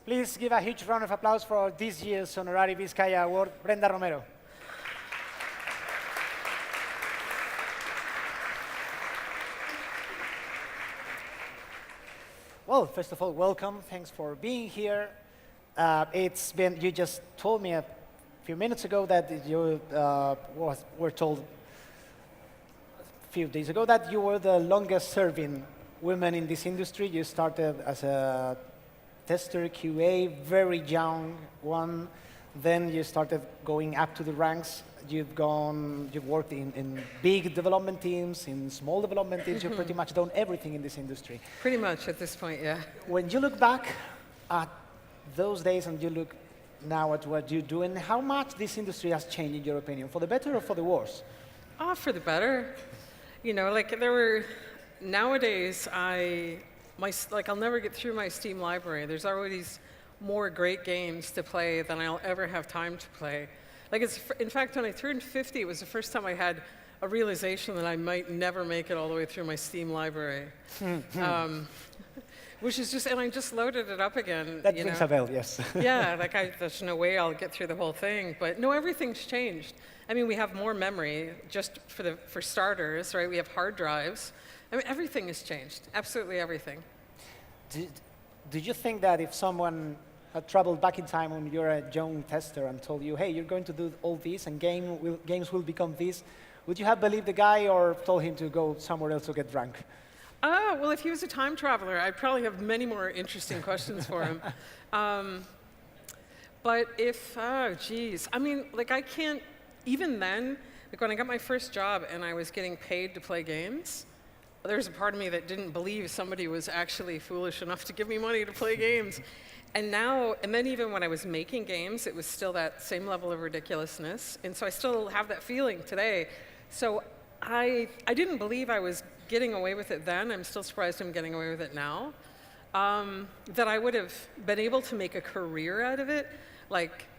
Please give a huge round of applause for this year's Honorary Bizkaia Award, Brenda Romero. Well, first of all, welcome. Thanks for being here. You just told me a few minutes ago that you were told a few days ago that you were the longest serving woman in this industry. You started as a tester, QA, very young one. Then you started going up to the ranks. You've worked in big development teams, in small development teams. You've pretty much done everything in this industry. Pretty much at this point, yeah. When you look back at those days and you look now at what you're doing, how much this industry has changed in your opinion, for the better or for the worse? Oh, for the better. You know, like nowadays, I'll never get through my Steam library. There's always more great games to play than I'll ever have time to play. In fact, when I turned 50, it was the first time I had a realization that I might never make it all the way through my Steam library. Which is and I just loaded it up again. That rings a bell, yes. Yeah, there's no way I'll get through the whole thing. But no, everything's changed. I mean, we have more memory, just for starters, right? We have hard drives. I mean, everything has changed, absolutely everything. Did you think that if someone had traveled back in time when you're a young tester and told you, hey, you're going to do all this and games will become this, would you have believed the guy or told him to go somewhere else to get drunk? Well, if he was a time traveler, I'd probably have many more interesting questions for him. But geez. I mean, I can't, even then, when I got my first job and I was getting paid to play games, there was a part of me that didn't believe somebody was actually foolish enough to give me money to play games. And then even when I was making games, it was still that same level of ridiculousness. And so I still have that feeling today. So I didn't believe I was getting away with it then. I'm still surprised I'm getting away with it now. That I would have been able to make a career out of it,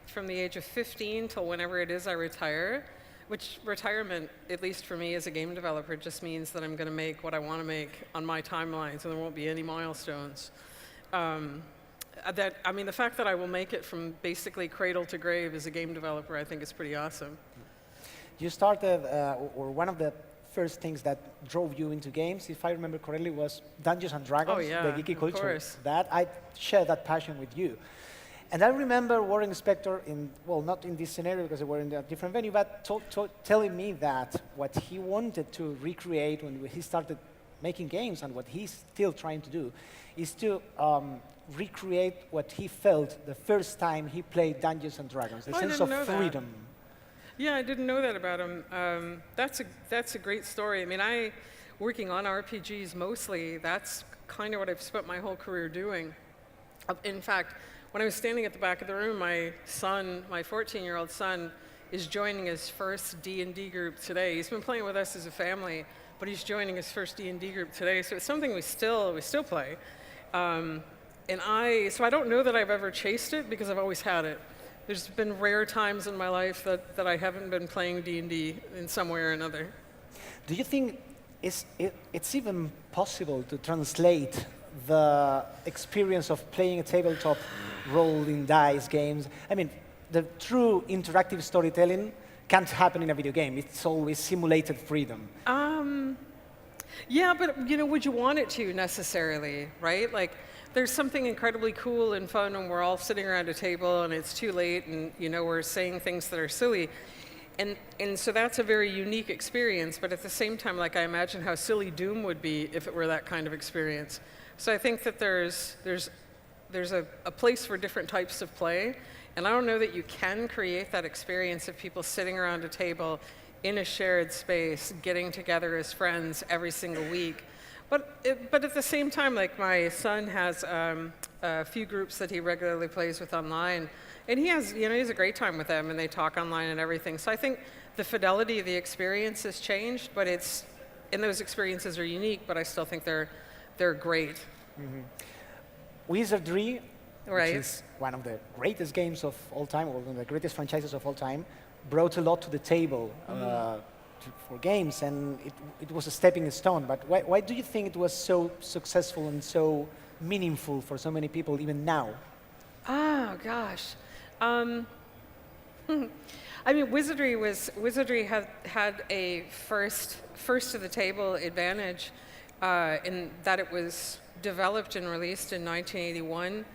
from the age of 15 till whenever it is I retire. Which retirement, at least for me as a game developer, just means that I'm going to make what I want to make on my timeline, so there won't be any milestones. The fact that I will make it from basically cradle to grave as a game developer, I think is pretty awesome. You started, or one of the first things that drove you into games, if I remember correctly, was Dungeons and Dragons, oh, yeah, the geeky culture. Course. That I share that passion with you. And I remember Warren Spector, not in this scenario because they were in a different venue, but telling me that what he wanted to recreate when he started making games and what he's still trying to do is to recreate what he felt the first time he played Dungeons and Dragons, the sense of freedom. Yeah, I didn't know that about him. That's a great story. I mean, working on RPGs mostly, that's kind of what I've spent my whole career doing. In fact, when I was standing at the back of the room, my 14-year-old son, is joining his first D&D group today. He's been playing with us as a family, but he's joining his first D&D group today, so it's something we still play. So I don't know that I've ever chased it because I've always had it. There's been rare times in my life that I haven't been playing D&D in some way or another. Do you think it's even possible to translate the experience of playing a tabletop rolling dice games? I mean, the true interactive storytelling can't happen in a video game. It's always simulated freedom. Yeah, but would you want it to necessarily, right? There's something incredibly cool and fun when we're all sitting around a table and it's too late and we're saying things that are silly. And so that's a very unique experience, but at the same time, I imagine how silly Doom would be if it were that kind of experience. So I think that there's a place for different types of play, and I don't know that you can create that experience of people sitting around a table in a shared space, getting together as friends every single week. But at the same time, my son has a few groups that he regularly plays with online, and he has a great time with them, and they talk online and everything. So I think the fidelity of the experience has changed, but and those experiences are unique, but I still think they're great. Mm-hmm. Wizardry, right, which is one of the greatest games of all time, or one of the greatest franchises of all time, brought a lot to the table for games, and it was a stepping stone. But why do you think it was so successful and so meaningful for so many people even now? Oh gosh. Um, I mean, Wizardry had a first to the table advantage in that it was developed and released in 1981.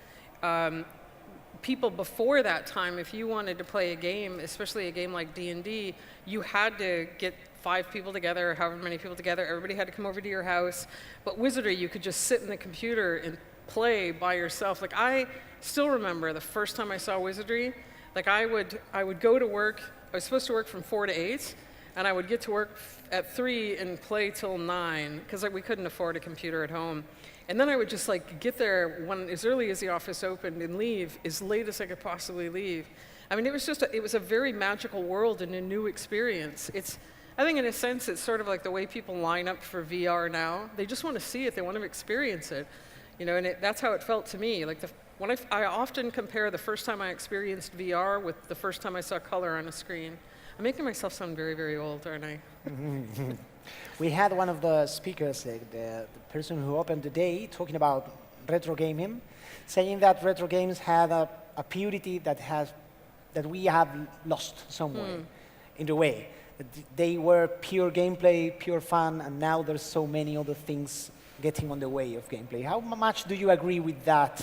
People before that time, if you wanted to play a game, especially a game like D&D, you had to get 5 people together, or however many people together. Everybody had to come over to your house. But Wizardry, you could just sit in the computer and play by yourself. Like, I still remember the first time I saw Wizardry. Like, I would go to work. I was supposed to work from 4 to 8, and I would get to work at 3 and play till 9 because we couldn't afford a computer at home. And then I would just like get there as early as the office opened and leave as late as I could possibly leave. I mean, it was a very magical world and a new experience. I think in a sense, it's sort of like the way people line up for VR now. They just want to see it. They want to experience it, you know. And that's how it felt to me. Like I often compare the first time I experienced VR with the first time I saw color on a screen. I'm making myself sound very, very old, aren't I? We had one of the speakers, the person who opened the day, talking about retro gaming, saying that retro games had a purity that we have lost somewhere in the way. They were pure gameplay, pure fun, and now there's so many other things getting on the way of gameplay. How much do you agree with that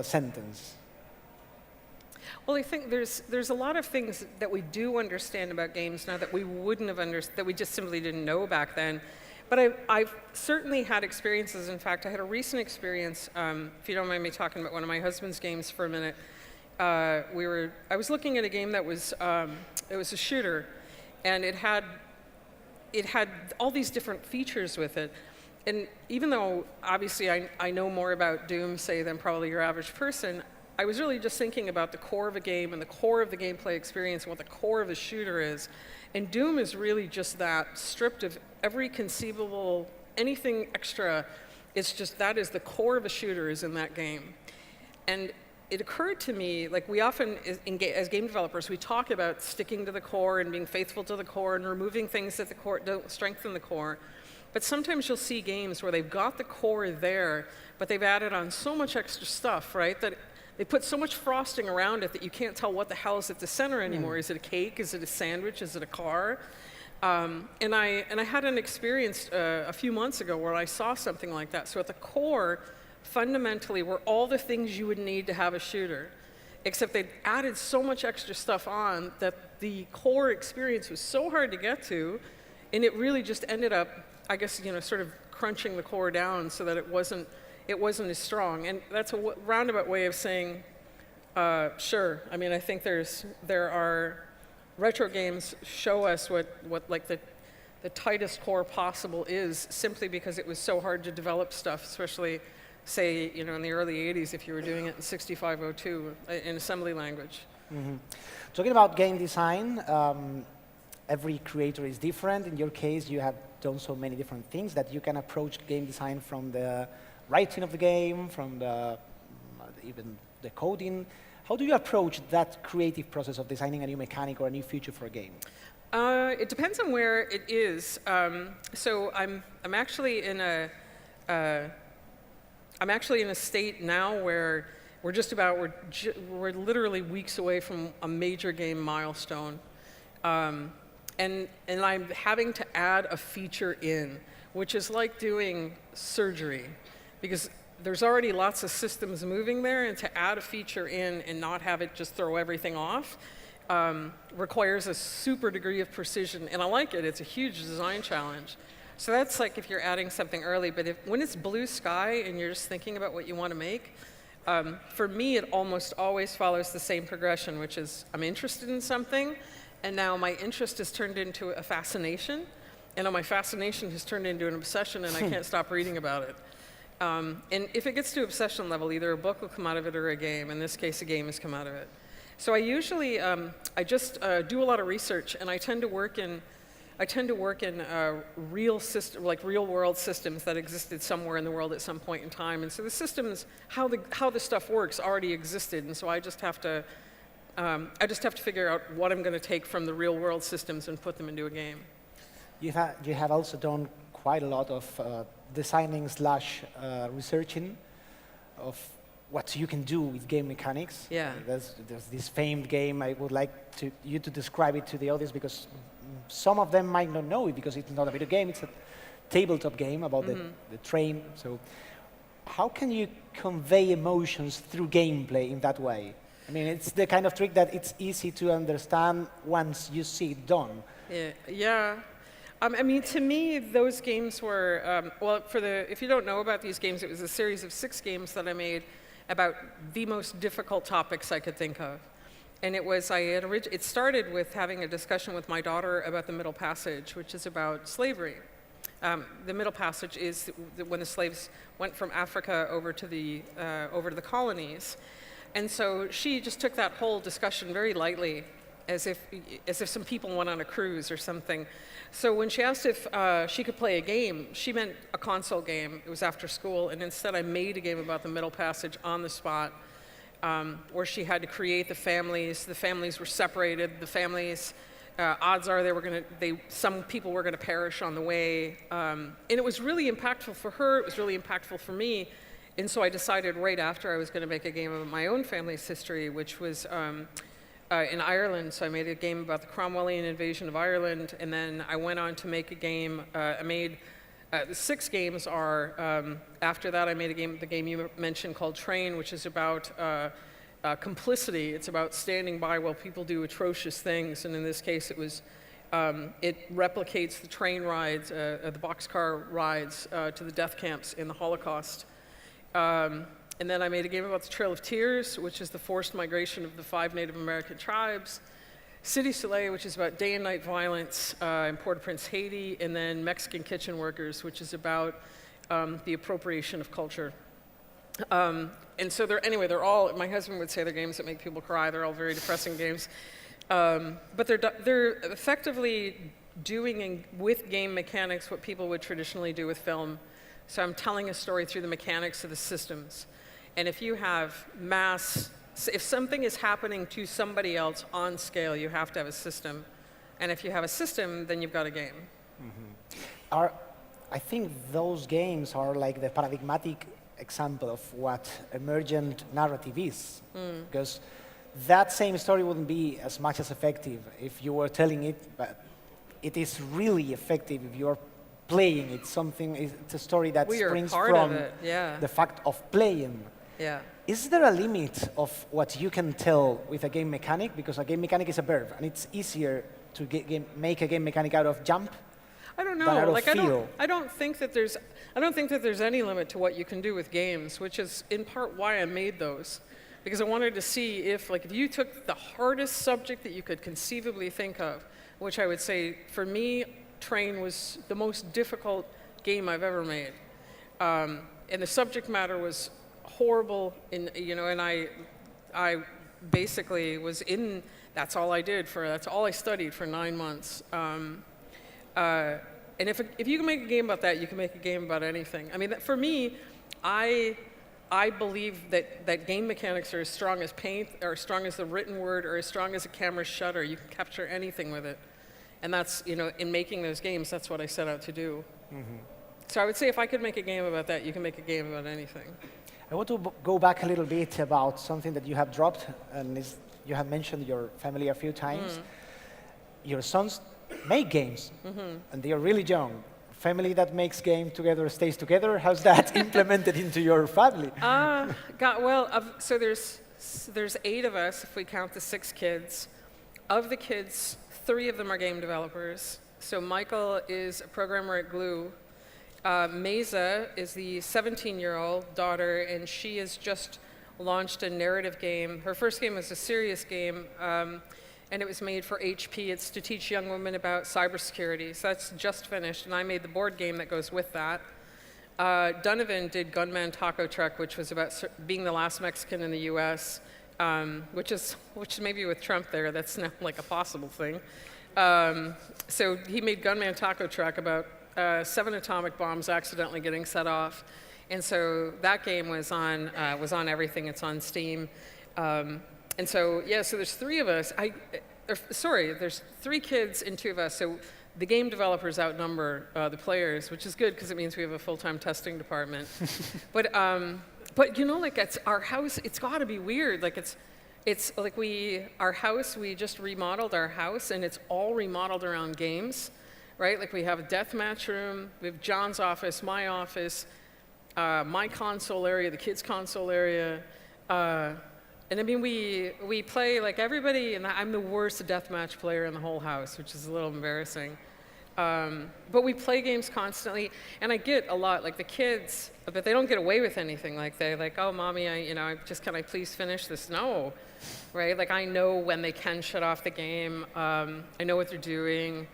sentence? Well, I think there's a lot of things that we do understand about games now that we wouldn't have understood, that we just simply didn't know back then. But I've certainly had experiences. In fact, I had a recent experience, if you don't mind me talking about one of my husband's games for a minute. I was looking at a game that was, it was a shooter, and it had all these different features with it. And even though, obviously, I know more about Doom, say, than probably your average person, I was really just thinking about the core of a game and the core of the gameplay experience and what the core of a shooter is. And Doom is really just that, stripped of every conceivable, anything extra. It's just that is the core of a shooter is in that game. And it occurred to me, like we often, as game developers, we talk about sticking to the core and being faithful to the core and removing things that the core don't strengthen the core. But sometimes you'll see games where they've got the core there, but they've added on so much extra stuff, right, that they put so much frosting around it that you can't tell what the hell is at the center anymore. Is it a cake? Is it a sandwich? Is it a car? And I had an experience a few months ago where I saw something like that. So at the core, fundamentally, were all the things you would need to have a shooter, except they'd added so much extra stuff on that the core experience was so hard to get to, and it really just ended up, I guess, you know, sort of crunching the core down so that it wasn't as strong. And that's a roundabout way of saying, sure. I mean, I think there are retro games show us what like the tightest core possible is, simply because it was so hard to develop stuff, especially, say, you know, in the early 80s if you were doing it in 6502 in assembly language. Mm-hmm. Talking about game design, every creator is different. In your case, you have done so many different things that you can approach game design from the writing of the game, from even the coding. How do you approach that creative process of designing a new mechanic or a new feature for a game? It depends on where it is. So I'm actually in a state now where we're literally weeks away from a major game milestone, and I'm having to add a feature in, which is like doing surgery, because there's already lots of systems moving there, and to add a feature in and not have it just throw everything off requires a super degree of precision, and I like it. It's a huge design challenge. So that's like if you're adding something early, but when it's blue sky and you're just thinking about what you want to make, for me it almost always follows the same progression, which is I'm interested in something, and now my interest has turned into a fascination, and now my fascination has turned into an obsession, and I can't stop reading about it. And if it gets to obsession level, either a book will come out of it or a game. In this case, a game has come out of it. So I usually, I just do a lot of research, and I tend to work in real system, like real world systems that existed somewhere in the world at some point in time. And so the systems, how the stuff works, already existed, and so I just have to figure out what I'm going to take from the real world systems and put them into a game. You have also done quite a lot of designing / researching of what you can do with game mechanics. Yeah. There's this famed game. I would like you to describe it to the audience because some of them might not know it because it's not a video game. It's a tabletop game about the train. So how can you convey emotions through gameplay in that way? I mean, it's the kind of trick that it's easy to understand once you see it done. Yeah. I mean, to me, those games were, well, if you don't know about these games, it was a series of 6 games that I made about the most difficult topics I could think of. And it was, it started with having a discussion with my daughter about the Middle Passage, which is about slavery. The Middle Passage is when the slaves went from Africa over to the colonies. And so she just took that whole discussion very lightly, as if some people went on a cruise or something. So when she asked if she could play a game, she meant a console game. It was after school, and instead I made a game about the Middle Passage on the spot, where she had to create the families. The families were separated. The families, odds are some people were gonna perish on the way. And it was really impactful for her. It was really impactful for me. And so I decided right after I was gonna make a game about my own family's history, which was in Ireland. So I made a game about the Cromwellian invasion of Ireland, and then I went on to make a game. I made the 6 games are, after that I made the game you mentioned called Train, which is about complicity. It's about standing by while people do atrocious things, and in this case it replicates the train rides, the boxcar rides to the death camps in the Holocaust. And then I made a game about the Trail of Tears, which is the forced migration of the 5 Native American tribes. Cité Soleil, which is about day and night violence in Port-au-Prince, Haiti. And then Mexican Kitchen Workers, which is about the appropriation of culture. And so they're all, my husband would say they're games that make people cry. They're all very depressing games. But they're effectively doing with game mechanics what people would traditionally do with film. So I'm telling a story through the mechanics of the systems. And if you have if something is happening to somebody else on scale, you have to have a system. And if you have a system, then you've got a game. I think those games are like the paradigmatic example of what emergent narrative is. Because that same story wouldn't be as much as effective if you were telling it, but it is really effective if you're playing it. It's a story that springs from the fact of playing. Yeah. Is there a limit of what you can tell with a game mechanic? Because a game mechanic is a verb, and it's easier to make a game mechanic out of jump. I don't know. Than out of like feel. I don't think that there's any limit to what you can do with games, which is in part why I made those, because I wanted to see if you took the hardest subject that you could conceivably think of, which I would say for me, Train was the most difficult game I've ever made, and the subject matter was horrible. And I basically was in. That's all I did that's all I studied for 9 months. And if you can make a game about that, you can make a game about anything. I mean, for me, I believe that game mechanics are as strong as paint, or as strong as the written word, or as strong as a camera's shutter. You can capture anything with it. And that's, in making those games, that's what I set out to do. So I would say if I could make a game about that, you can make a game about anything. I want to go back a little bit about something that you have dropped, and you have mentioned your family a few times. Your sons make games, and they are really young. Family that makes game together stays together. How's that implemented into your family? So there's 8 of us if we count the 6 kids. Of the kids, 3 of them are game developers. So Michael is a programmer at Glue. Meza is the 17-year-old daughter, and she has just launched a narrative game. Her first game was a serious game, and it was made for HP. It's to teach young women about cybersecurity. So that's just finished, and I made the board game that goes with that. Donovan did Gunman Taco Truck, which was about being the last Mexican in the U.S., which maybe with Trump there, that's now like a possible thing. So he made Gunman Taco Truck about 7 atomic bombs accidentally getting set off. And so that game was on everything. It's on Steam. And so, so there's 3 of us. There's 3 kids and 2 of us. So the game developers outnumber the players, which is good because it means we have a full-time testing department. But you know, like it's our house, it's got to be weird. Like it's like our house, we just remodeled our house, and it's all remodeled around games, right? Like we have a deathmatch room, we have John's office, my office, my console area, the kids' console area. And I mean, we play like everybody, and I'm the worst deathmatch player in the whole house, which is a little embarrassing. But we play games constantly, and I get a lot, like the kids, but they don't get away with anything. Like they're like, oh, mommy, can I please finish this? No, right? Like I know when they can shut off the game. I know what they're doing.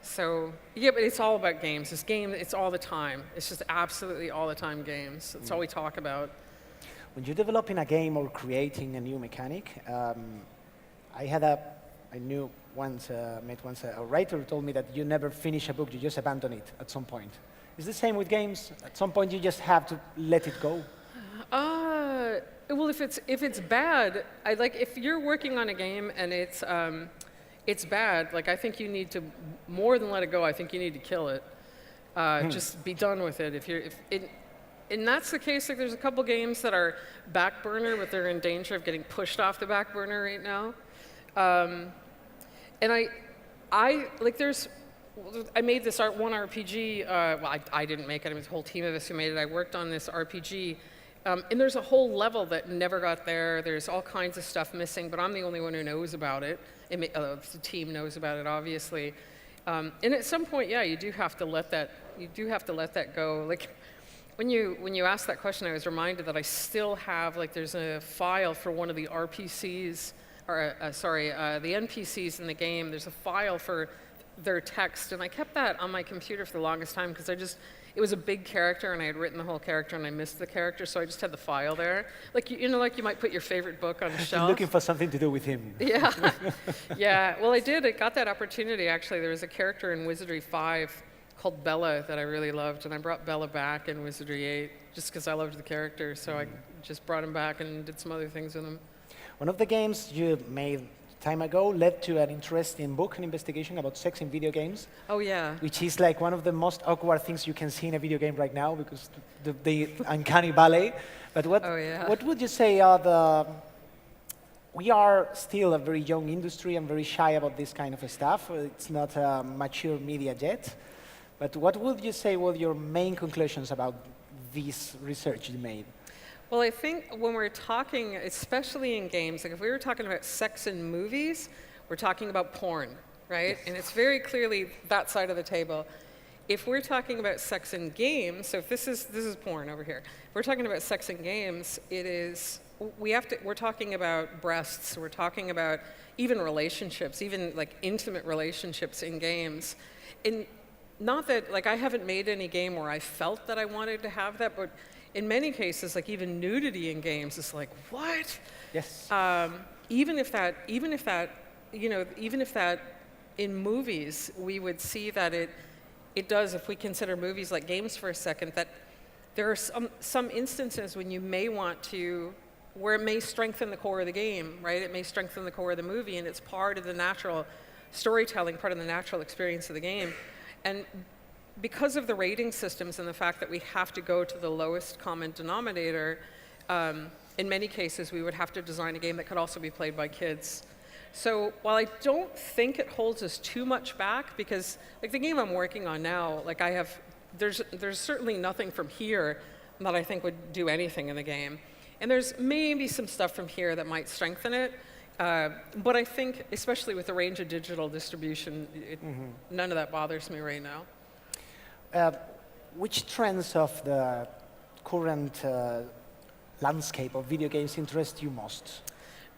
So yeah, but it's all about games. It's all the time. It's just absolutely all the time games. That's all we talk about. When you're developing a game or creating a new mechanic, I knew once, met once a writer who told me that you never finish a book, you just abandon it at some point. Is the same with games? At some point you just have to let it go? Well, if it's bad, if you're working on a game and it's bad, like I think you need to, more than let it go, I think you need to kill it. Just be done with it. And that's the case, like there's a couple games that are back burner, but they're in danger of getting pushed off the back burner right now. And I made this one RPG, well, I didn't make it, it was a whole team of us who made it. I worked on this RPG, and there's a whole level that never got there. There's all kinds of stuff missing, but I'm the only one who knows about it. The team knows about it, obviously. And at some point, yeah, you do have to let that go. Like, when you asked that question, I was reminded that I still have, there's a file for one of the RPCs, or the NPCs in the game. There's a file for their text, and I kept that on my computer for the longest time because it was a big character, and I had written the whole character, and I missed the character, so I just had the file there. Like you might put your favorite book on a shelf. Looking for something to do with him. Yeah, yeah. Well, I got that opportunity actually. There was a character in Wizardry 5 called Bella that I really loved, and I brought Bella back in Wizardry 8 just because I loved the character, so I just brought him back and did some other things with him. One of the games you made time ago led to an interesting book and investigation about sex in video games. Oh, yeah. Which is like one of the most awkward things you can see in a video game right now because the uncanny valley. But what would you say are we are still a very young industry and very shy about this kind of stuff. It's not a mature media yet. But what would you say were your main conclusions about this research you made? Well, I think when we're talking, especially in games, like if we were talking about sex in movies, we're talking about porn, right? Yes. And it's very clearly that side of the table. If we're talking about sex in games, so if this is porn over here. If we're talking about sex in games, we're talking about breasts, we're talking about even relationships, even like intimate relationships in games. And not that, like I haven't made any game where I felt that I wanted to have that, but in many cases, like even nudity in games is like, what? Yes. Even if that in movies, we would see that it does, if we consider movies like games for a second, that there are some instances when you may want to, where it may strengthen the core of the game, right? It may strengthen the core of the movie, and it's part of the natural storytelling, part of the natural experience of the game. And because of the rating systems and the fact that we have to go to the lowest common denominator, in many cases we would have to design a game that could also be played by kids. So while I don't think it holds us too much back, because like the game I'm working on now, like there's certainly nothing from here that I think would do anything in the game. And there's maybe some stuff from here that might strengthen it. But I think, especially with the range of digital distribution, none of that bothers me right now. Which trends of the current landscape of video games interest you most?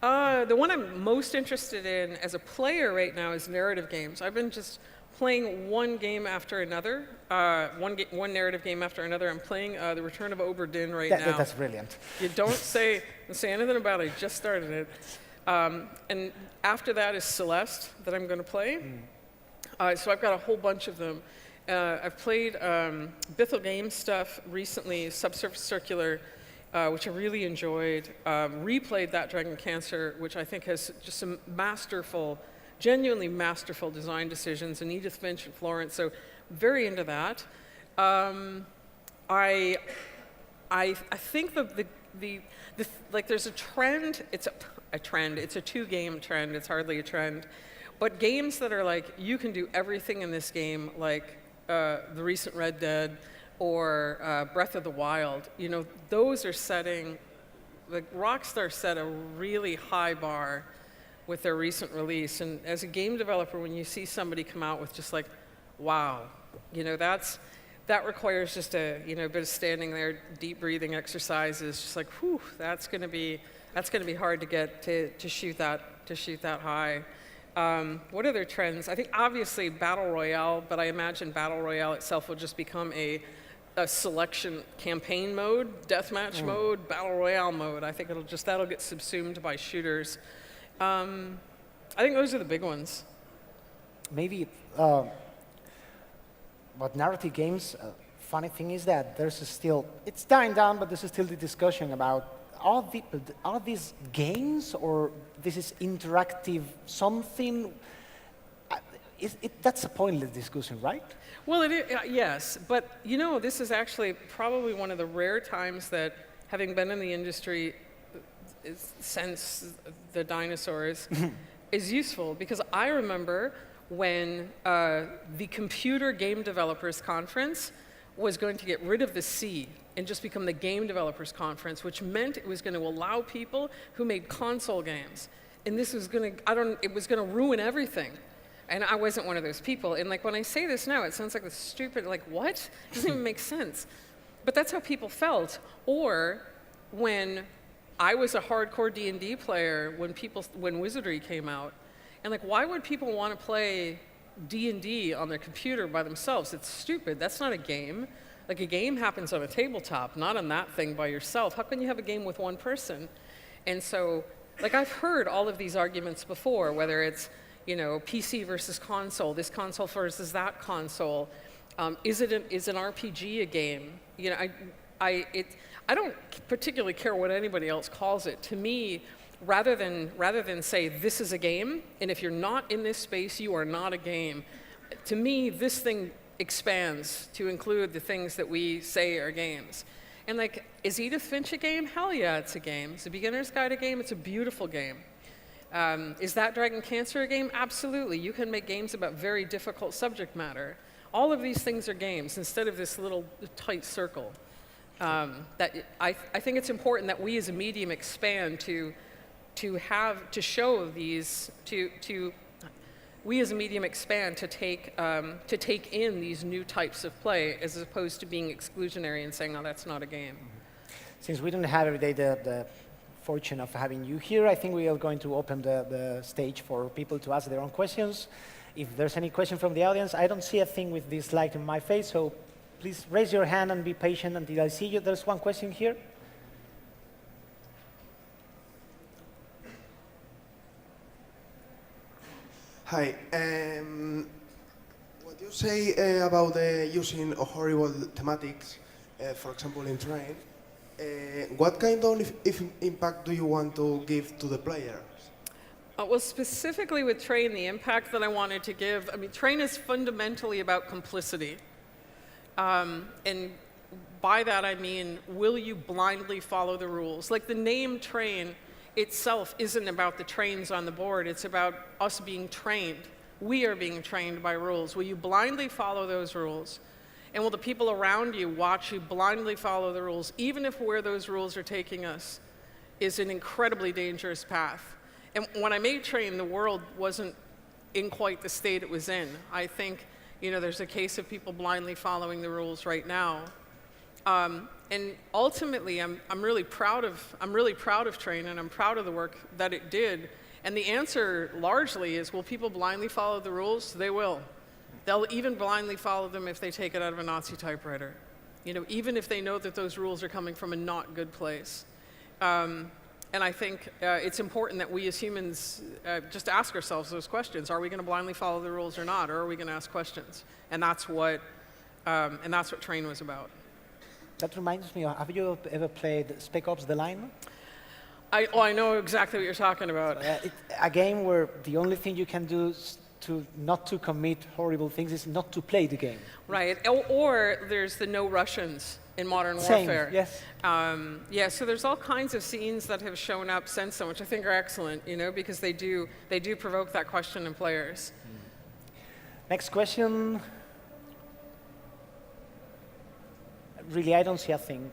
The one I'm most interested in as a player right now is narrative games. I've been just playing one game after another, one narrative game after another. I'm playing The Return of Obra Dinn right now. That's brilliant. You don't say anything about it. I just started it. And after that is Celeste that I'm going to play. So I've got a whole bunch of them. I've played Bithell Games stuff recently, Subsurface Circular, which I really enjoyed. Replayed That Dragon Cancer, which I think has just some genuinely masterful design decisions, and Edith Finch and Florence, so very into that. I I think like there's a trend. It's a trend. It's a two-game trend. It's hardly a trend. But games that are like, you can do everything in this game, like the recent Red Dead or Breath of the Wild, you know, those are setting, like Rockstar set a really high bar with their recent release. And as a game developer, when you see somebody come out with just like, wow, you know, that requires just a, you know, a bit of standing there, deep breathing exercises, just like, whew, that's gonna be hard to get to shoot that high. What other trends? I think obviously Battle Royale, but I imagine Battle Royale itself will just become a selection campaign mode, deathmatch mode, Battle Royale mode. I think that'll get subsumed by shooters. I think those are the big ones. Maybe, but narrative games, funny thing is that it's dying down, but there's still the discussion about are these games or this is interactive something? That's a pointless discussion, right? Well, yes, but you know, this is actually probably one of the rare times that, having been in the industry since the dinosaurs, is useful, because I remember when the Computer Game Developers Conference was going to get rid of the C and just become the Game Developers Conference, which meant it was going to allow people who made console games. And this was going to, it was going to ruin everything. And I wasn't one of those people. And like when I say this now, it sounds like a stupid, like what? It doesn't even make sense. But that's how people felt. Or when I was a hardcore D&D player, when Wizardry came out, and like, why would people want to play D&D on their computer by themselves? It's stupid. That's not a game. Like, a game happens on a tabletop, not on that thing by yourself. How can you have a game with one person? And so, like, I've heard all of these arguments before, whether it's, you know, PC versus console, this console versus that console. Is an RPG a game? You know, I don't particularly care what anybody else calls it. To me, rather than say this is a game, and if you're not in this space, you are not a game. To me, this thing expands to include the things that we say are games. And like, is Edith Finch a game? Hell yeah, it's a game. Is The Beginner's Guide a game? It's a beautiful game. Is That Dragon Cancer a game? Absolutely. You can make games about very difficult subject matter. All of these things are games instead of this little tight circle. That I think it's important that we as a medium expand to show these, we as a medium expand to take in these new types of play, as opposed to being exclusionary and saying, oh, that's not a game. Since we don't have every day the fortune of having you here, I think we are going to open the stage for people to ask their own questions. If there's any question from the audience, I don't see a thing with this light in my face, so please raise your hand and be patient until I see you. There's one question here. Hi. What you say about using horrible thematics, for example, in Train, what kind of impact do you want to give to the players? Well, specifically with Train, the impact that I wanted to give, I mean, Train is fundamentally about complicity. And by that I mean, will you blindly follow the rules? Like, the name Train itself isn't about the trains on the board, it's about us being trained. We are being trained by rules. Will you blindly follow those rules? And will the people around you watch you blindly follow the rules, even if where those rules are taking us is an incredibly dangerous path? And when I made Train, the world wasn't in quite the state it was in. I think, you know, there's a case of people blindly following the rules right now. And ultimately, I'm really proud of Train, and I'm proud of the work that it did. And the answer largely is, will people blindly follow the rules? They will. They'll even blindly follow them if they take it out of a Nazi typewriter. You know, even if they know that those rules are coming from a not good place. And I think it's important that we as humans just ask ourselves those questions. Are we going to blindly follow the rules or not? Or are we going to ask questions? And that's what Train was about. That reminds me, have you ever played Spec Ops: The Line? I know exactly what you're talking about. A game where the only thing you can do not to commit horrible things is not to play the game. Right, or there's the no Russians in Modern Same, Warfare. yes. Yeah, so there's all kinds of scenes that have shown up since then, which I think are excellent, you know, because they do provoke that question in players. Next question. Really, I don't see a thing.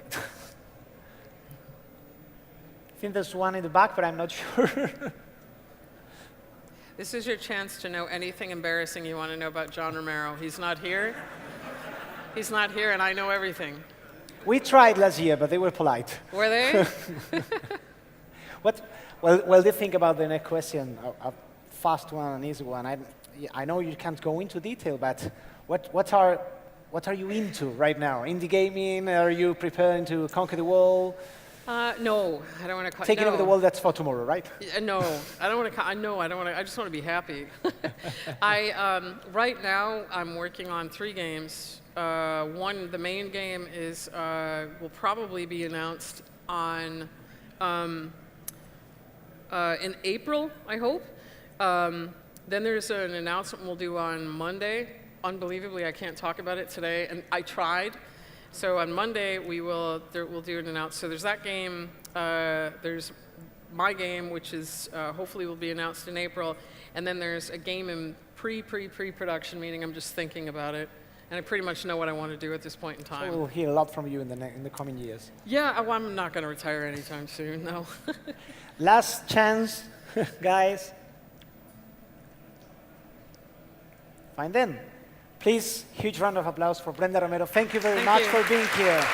I think there's one in the back, but I'm not sure. This is your chance to know anything embarrassing you want to know about John Romero. He's not here. He's not here, and I know everything. We tried last year, but they were polite. Were they? Well, do you think about the next question? A fast one, an easy one. I know you can't go into detail, but what are you into right now? Indie gaming? Are you preparing to conquer the world? No, I don't want to. Taking over the world, that's for tomorrow, right? No, I don't want to. No, I don't want to. I just want to be happy. Right now, I'm working on 3 games. The main game is will probably be announced on in April, I hope. Then there's an announcement we'll do on Monday. Unbelievably, I can't talk about it today, and I tried. So on Monday, we'll do an announcement. So there's that game. There's my game, which is hopefully will be announced in April. And then there's a game in pre-production, meaning I'm just thinking about it. And I pretty much know what I want to do at this point in time. So we'll hear a lot from you in the coming years. Yeah, well, I'm not going to retire anytime soon, no. Last chance, guys. Fine then. Please, huge round of applause for Brenda Romero. Thank you very much for being here.